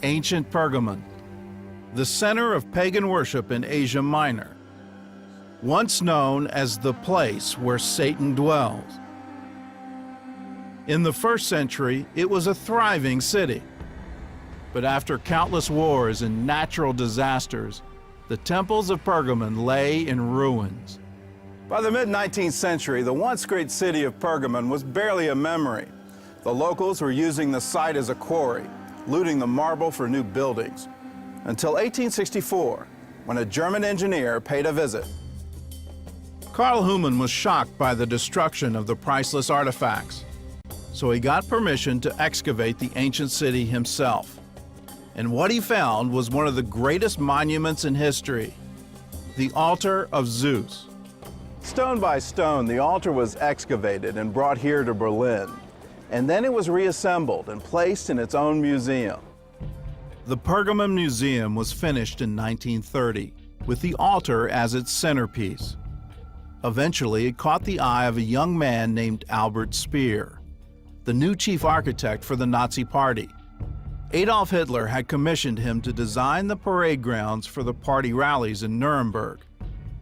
ancient Pergamon, the center of pagan worship in Asia Minor, once known as the place where Satan dwells. In the 1st century, it was a thriving city. But after countless wars and natural disasters, the temples of Pergamon lay in ruins. By the mid-19th century, the once great city of Pergamon was barely a memory. The locals were using the site as a quarry, looting the marble for new buildings, until 1864, when a German engineer paid a visit. Karl Humann was shocked by the destruction of the priceless artifacts, so he got permission to excavate the ancient city himself. And what he found was one of the greatest monuments in history, the altar of Zeus. Stone by stone, the altar was excavated and brought here to Berlin, and then it was reassembled and placed in its own museum. The Pergamon Museum was finished in 1930, with the altar as its centerpiece. Eventually, it caught the eye of a young man named Albert Speer, the new chief architect for the Nazi Party. Adolf Hitler had commissioned him to design the parade grounds for the party rallies in Nuremberg,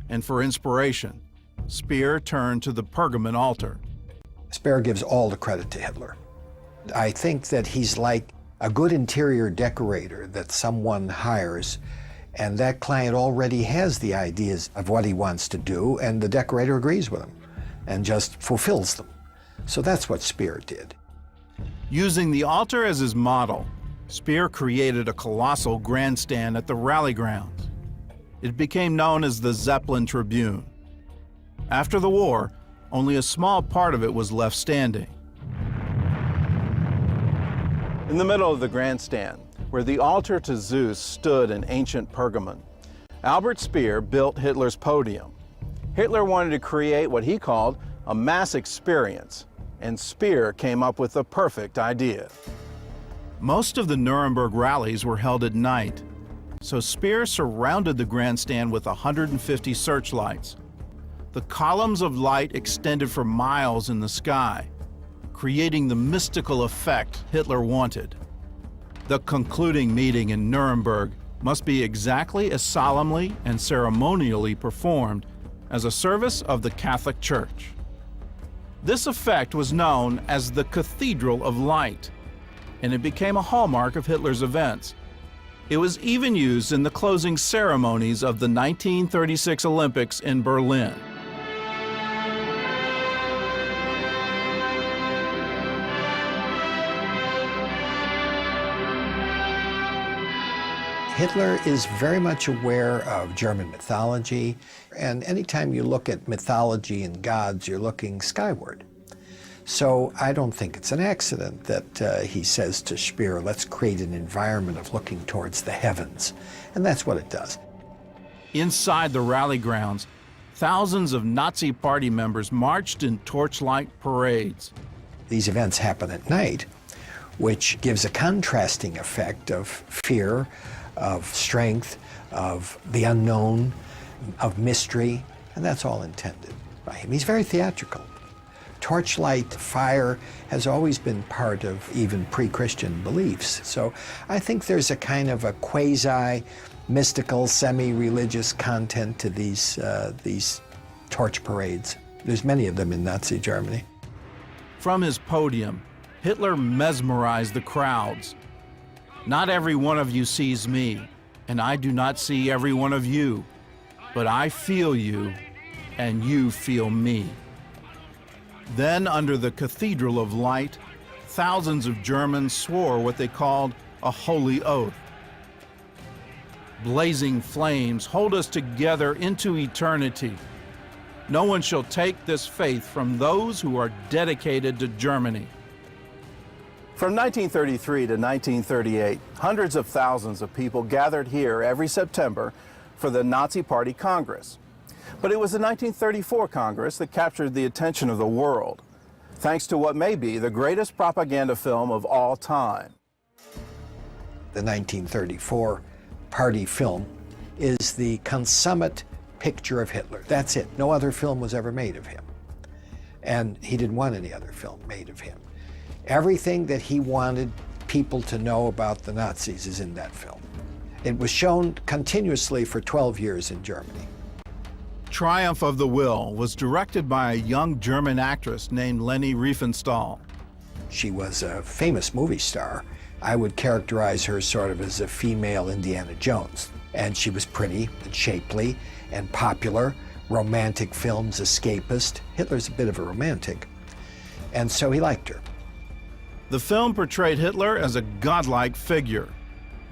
and for inspiration, Speer turned to the Pergamon altar. Speer gives all the credit to Hitler. I think that he's like a good interior decorator that someone hires, and that client already has the ideas of what he wants to do, and the decorator agrees with him and just fulfills them. So that's what Speer did. Using the altar as his model, Speer created a colossal grandstand at the rally grounds. It became known as the Zeppelin Tribune. After the war, only a small part of it was left standing. In the middle of the grandstand, where the altar to Zeus stood in ancient Pergamon, Albert Speer built Hitler's podium. Hitler wanted to create what he called a mass experience, and Speer came up with the perfect idea. Most of the Nuremberg rallies were held at night, so Speer surrounded the grandstand with 150 searchlights. The columns of light extended for miles in the sky, creating the mystical effect Hitler wanted. The concluding meeting in Nuremberg must be exactly as solemnly and ceremonially performed as a service of the Catholic Church. This effect was known as the Cathedral of Light, and it became a hallmark of Hitler's events. It was even used in the closing ceremonies of the 1936 Olympics in Berlin. Hitler is very much aware of German mythology, and anytime you look at mythology and gods, you're looking skyward. So I don't think it's an accident that he says to Speer, let's create an environment of looking towards the heavens. And that's what it does. Inside the rally grounds, thousands of Nazi Party members marched in torchlight parades. These events happen at night, which gives a contrasting effect of fear, of strength, of the unknown, of mystery, and that's all intended by him. He's very theatrical. Torchlight fire has always been part of even pre-Christian beliefs. So I think there's a kind of a quasi-mystical, semi-religious content to these torch parades. There's many of them in Nazi Germany. From his podium, Hitler mesmerized the crowds. Not every one of you sees me, and I do not see every one of you, but I feel you, and you feel me. Then, under the Cathedral of Light, thousands of Germans swore what they called a holy oath. Blazing flames hold us together into eternity. No one shall take this faith from those who are dedicated to Germany. From 1933 to 1938, hundreds of thousands of people gathered here every September for the Nazi Party Congress. But it was the 1934 Congress that captured the attention of the world, thanks to what may be the greatest propaganda film of all time. The 1934 party film is the consummate picture of Hitler. That's it. No other film was ever made of him. And he didn't want any other film made of him. Everything that he wanted people to know about the Nazis is in that film. It was shown continuously for 12 years in Germany. Triumph of the Will was directed by a young German actress named Leni Riefenstahl. She was a famous movie star. I would characterize her sort of as a female Indiana Jones. And she was pretty and shapely and popular, romantic films, escapist. Hitler's a bit of a romantic. And so he liked her. The film portrayed Hitler as a godlike figure,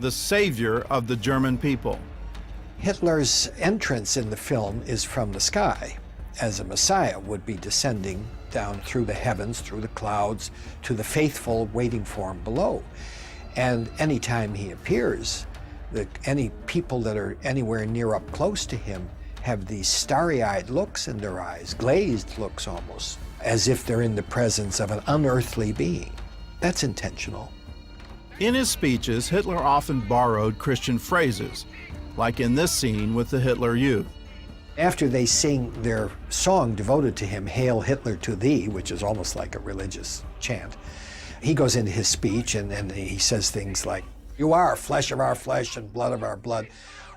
the savior of the German people. Hitler's entrance in the film is from the sky, as a Messiah would be descending down through the heavens, through the clouds, to the faithful waiting for him below. And anytime he appears, any people that are anywhere near up close to him have these starry-eyed looks in their eyes, glazed looks almost, as if they're in the presence of an unearthly being. That's intentional. In his speeches, Hitler often borrowed Christian phrases, like in this scene with the Hitler Youth. After they sing their song devoted to him, Hail Hitler to Thee, which is almost like a religious chant, he goes into his speech and he says things like, "You are flesh of our flesh and blood of our blood."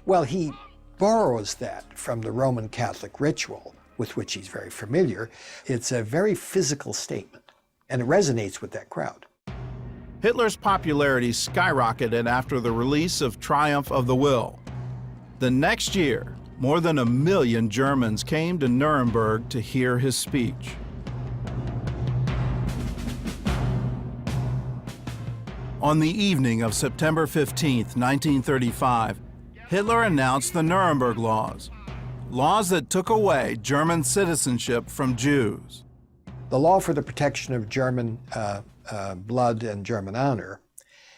Well, he borrows that from the Roman Catholic ritual, with which he's very familiar. It's a very physical statement, and it resonates with that crowd. Hitler's popularity skyrocketed after the release of Triumph of the Will. The next year, more than 1 million Germans came to Nuremberg to hear his speech. On the evening of September 15, 1935, Hitler announced the Nuremberg Laws, laws that took away German citizenship from Jews. The law for the protection of German blood and German honor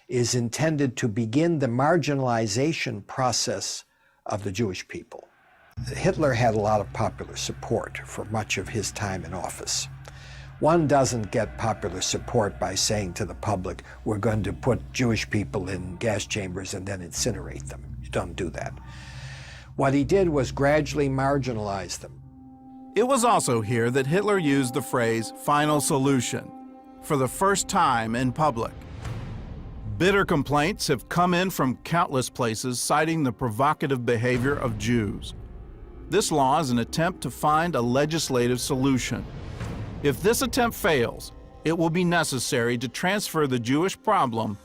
is intended to begin the marginalization process of the Jewish people. Hitler had a lot of popular support for much of his time in office. One doesn't get popular support by saying to the public, we're going to put Jewish people in gas chambers and then incinerate them. You don't do that. What he did was gradually marginalize them. It was also here that Hitler used the phrase final solution for the first time in public. Bitter complaints have come in from countless places citing the provocative behavior of Jews. This law is an attempt to find a legislative solution. If this attempt fails, it will be necessary to transfer the Jewish problem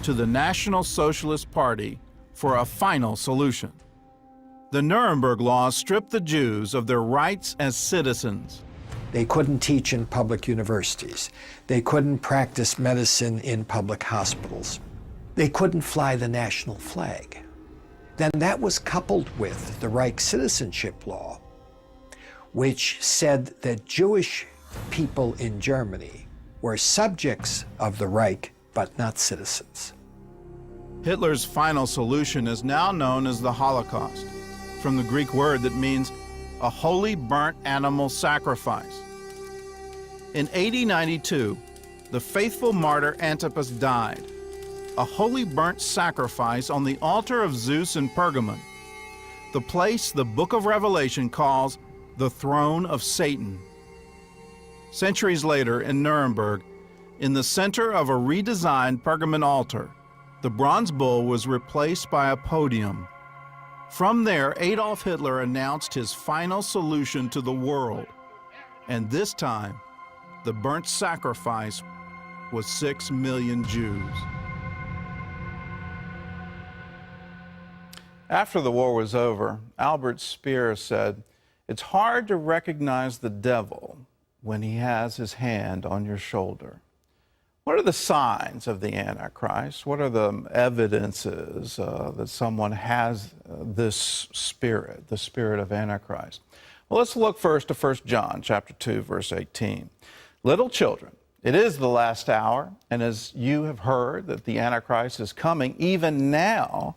to the National Socialist Party for a final solution. The Nuremberg Laws stripped the Jews of their rights as citizens. They couldn't teach in public universities. They couldn't practice medicine in public hospitals. They couldn't fly the national flag. Then that was coupled with the Reich citizenship law, which said that Jewish people in Germany were subjects of the Reich, but not citizens. Hitler's final solution is now known as the Holocaust, from the Greek word that means a holy burnt animal sacrifice. In AD 92, the faithful martyr Antipas died, a holy burnt sacrifice on the altar of Zeus in Pergamon, the place the book of Revelation calls the throne of Satan. Centuries later in Nuremberg, in the center of a redesigned Pergamon altar, the bronze bull was replaced by a podium. From there, Adolf Hitler announced his final solution to the world. And this time, the burnt sacrifice was 6 million Jews. After the war was over, Albert Speer said, "It's hard to recognize the devil when he has his hand on your shoulder." What are the signs of the Antichrist? What are the evidences that someone has this spirit, the spirit of Antichrist? Well, let's look first to 1 John chapter 2, verse 18. Little children, it is the last hour, and as you have heard that the Antichrist is coming, even now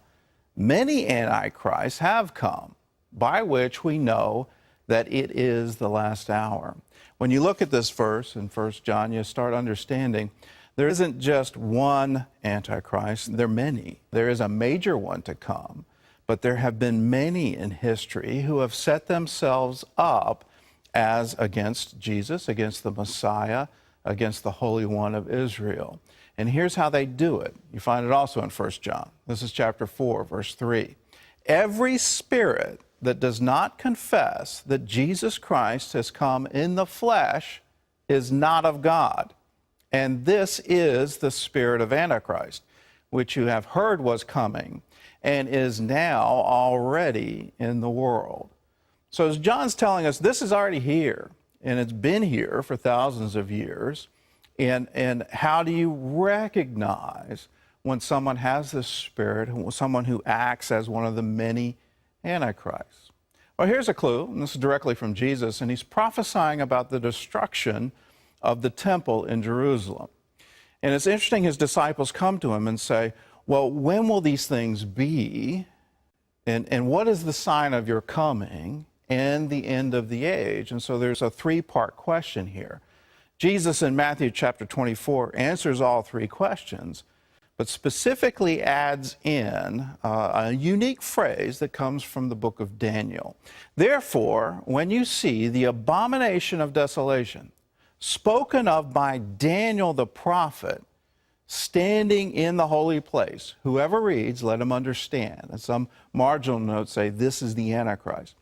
many Antichrists have come, by which we know that it is the last hour. When you look at this verse in 1 John, you start understanding there isn't just one Antichrist, there are many. There is a major one to come, but there have been many in history who have set themselves up as against Jesus, against the Messiah, against the Holy One of Israel. And here's how they do it. You find it also in 1 John. This is chapter 4, verse 3. Every spirit that does not confess that Jesus Christ has come in the flesh is not of God. And this is the spirit of Antichrist, which you have heard was coming and is now already in the world. So as John's telling us, this is already here, and it's been here for thousands of years. And how do you recognize when someone has this spirit, someone who acts as one of the many antichrists? Well, here's a clue, and this is directly from Jesus, and he's prophesying about the destruction of the temple in Jerusalem. And it's interesting, his disciples come to him and say, well, when will these things be? And what is the sign of your coming and the end of the age? And so there's a three-part question here. Jesus in Matthew chapter 24 answers all three questions, but specifically adds in a unique phrase that comes from the book of Daniel. Therefore, when you see the abomination of desolation spoken of by Daniel the prophet standing in the holy place, whoever reads, let him understand. And some marginal notes say, this is the Antichrist.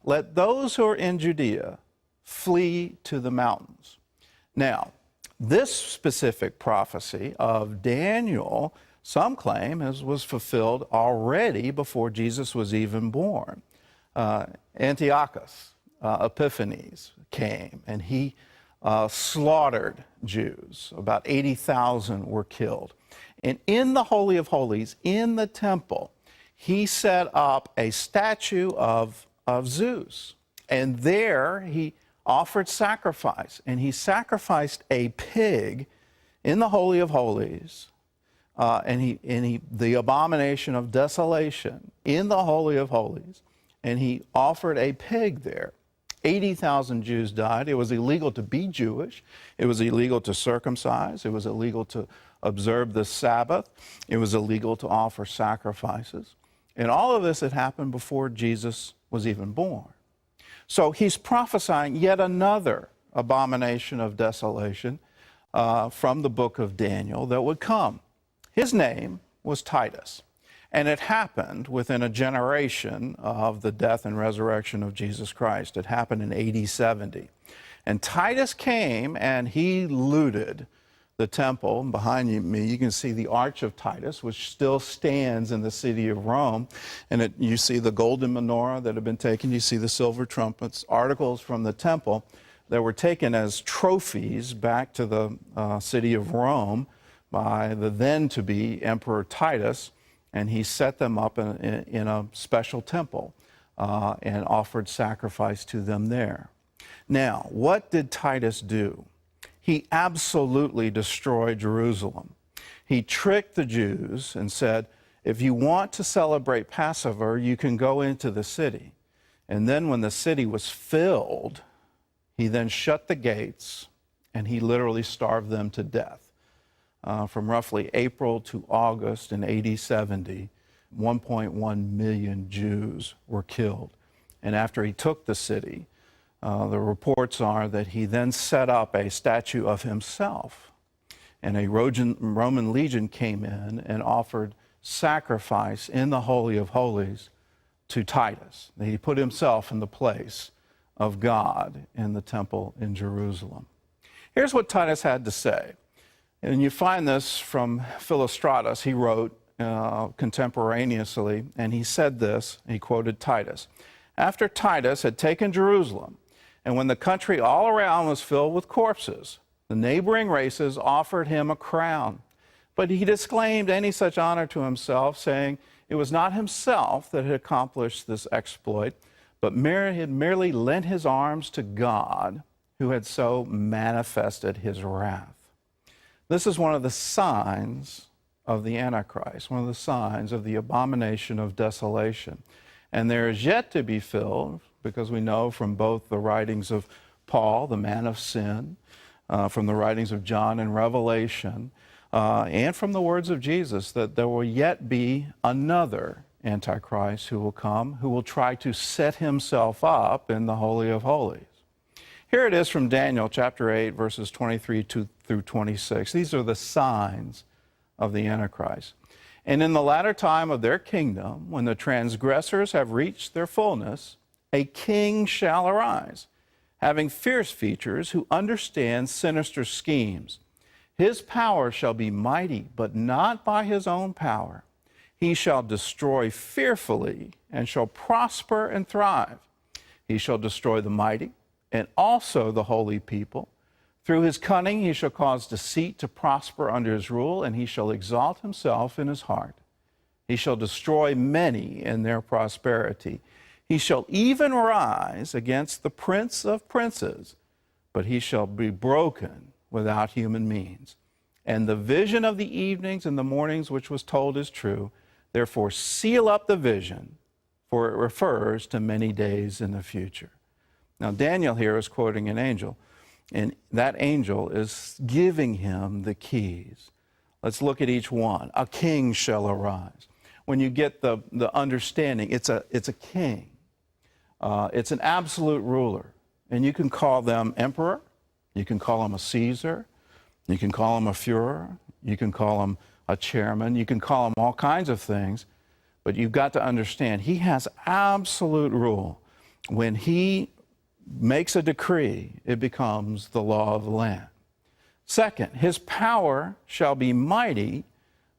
Let those who are in Judea flee to the mountains. Now, this specific prophecy of Daniel, some claim, was fulfilled already before Jesus was even born. Antiochus Epiphanes came, and he slaughtered Jews. About 80,000 were killed. And in the Holy of Holies, in the temple, he set up a statue of Zeus. And there he offered sacrifice, and he sacrificed a pig in the Holy of Holies, the abomination of desolation in the Holy of Holies, and he offered a pig there. 80,000 Jews died. It was illegal to be Jewish. It was illegal to circumcise. It was illegal to observe the Sabbath. It was illegal to offer sacrifices. And all of this had happened before Jesus was even born. So he's prophesying yet another abomination of desolation from the book of Daniel that would come. His name was Titus, and it happened within a generation of the death and resurrection of Jesus Christ. It happened in AD 70. And Titus came and he looted the temple. Behind me, you can see the Arch of Titus, which still stands in the city of Rome. And you see the golden menorah that had been taken. You see the silver trumpets, articles from the temple that were taken as trophies back to the city of Rome by the then-to-be Emperor Titus. And he set them up in a special temple and offered sacrifice to them there. Now, what did Titus do? He absolutely destroyed Jerusalem. He tricked the Jews and said, if you want to celebrate Passover, you can go into the city. And then when the city was filled, he then shut the gates and he literally starved them to death. From roughly April to August in AD 70, 1.1 million Jews were killed. And after he took the city, the reports are that he then set up a statue of himself. And a Roman legion came in and offered sacrifice in the Holy of Holies to Titus. He put himself in the place of God in the temple in Jerusalem. Here's what Titus had to say. And you find this from Philostratus. He wrote contemporaneously, and he said this, he quoted Titus. After Titus had taken Jerusalem, and when the country all around was filled with corpses, the neighboring races offered him a crown. But he disclaimed any such honor to himself, saying it was not himself that had accomplished this exploit, but had merely lent his arms to God, who had so manifested his wrath. This is one of the signs of the Antichrist, one of the signs of the abomination of desolation. And there is yet to be filled, because we know from both the writings of Paul, the man of sin, from the writings of John and Revelation, and from the words of Jesus, that there will yet be another Antichrist who will come, who will try to set himself up in the Holy of Holies. Here it is from Daniel chapter 8, verses 23 through 26. These are the signs of the Antichrist. And in the latter time of their kingdom, when the transgressors have reached their fullness, a king shall arise, having fierce features, who understands sinister schemes. His power shall be mighty, but not by his own power. He shall destroy fearfully, and shall prosper and thrive. He shall destroy the mighty, and also the holy people. Through his cunning he shall cause deceit to prosper under his rule, and he shall exalt himself in his heart. He shall destroy many in their prosperity. He shall even rise against the prince of princes, but he shall be broken without human means. And the vision of the evenings and the mornings which was told is true. Therefore seal up the vision, for it refers to many days in the future. Now Daniel here is quoting an angel, and that angel is giving him the keys. Let's look at each one. A king shall arise. When you get the understanding, it's a king. It's an absolute ruler. And you can call them emperor, you can call him a Caesar, you can call him a Führer, you can call him a chairman, you can call him all kinds of things, but you've got to understand, he has absolute rule. When he makes a decree, it becomes the law of the land. Second, his power shall be mighty,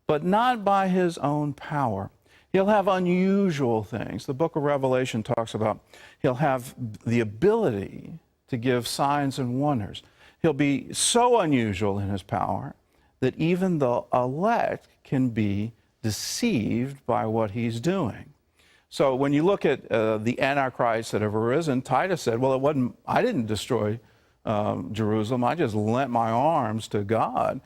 but not by his own power. He'll have unusual things. The book of Revelation talks about he'll have the ability to give signs and wonders. He'll be so unusual in his power that even the elect can be deceived by what he's doing. So when you look at the Antichrist that have arisen, Titus said, well, I didn't destroy Jerusalem. I just lent my arms to God.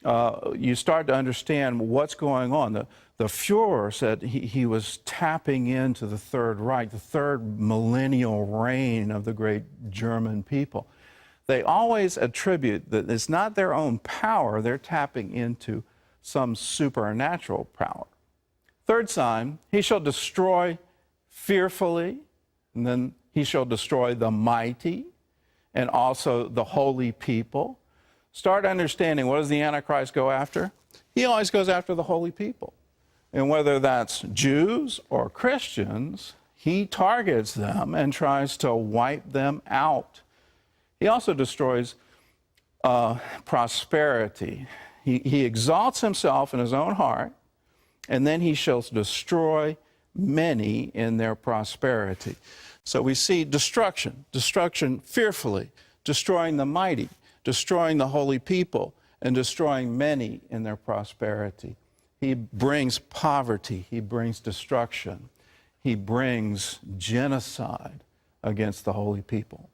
You start to understand what's going on. The Führer said he was tapping into the Third Reich, the third millennial reign of the great German people. They always attribute that it's not their own power, they're tapping into some supernatural power. Third sign, he shall destroy fearfully, and then he shall destroy the mighty, and also the holy people. Start understanding, what does the Antichrist go after? He always goes after the holy people. And whether that's Jews or Christians, he targets them and tries to wipe them out. He also destroys prosperity. He exalts himself in his own heart, and then he shall destroy many in their prosperity. So we see destruction fearfully, destroying the mighty, destroying the holy people, and destroying many in their prosperity. He brings poverty, he brings destruction, he brings genocide against the holy people.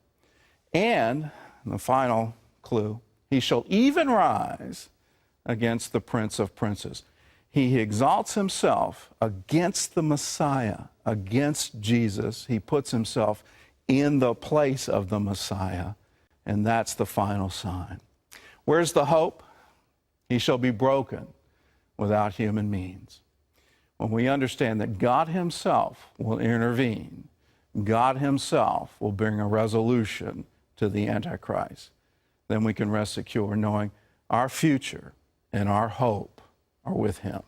And the final clue, he shall even rise against the prince of princes. He exalts himself against the Messiah, against Jesus. He puts himself in the place of the Messiah, and that's the final sign. Where's the hope? He shall be broken without human means. When we understand that God himself will intervene, God himself will bring a resolution to the Antichrist, then we can rest secure knowing our future and our hope are with him.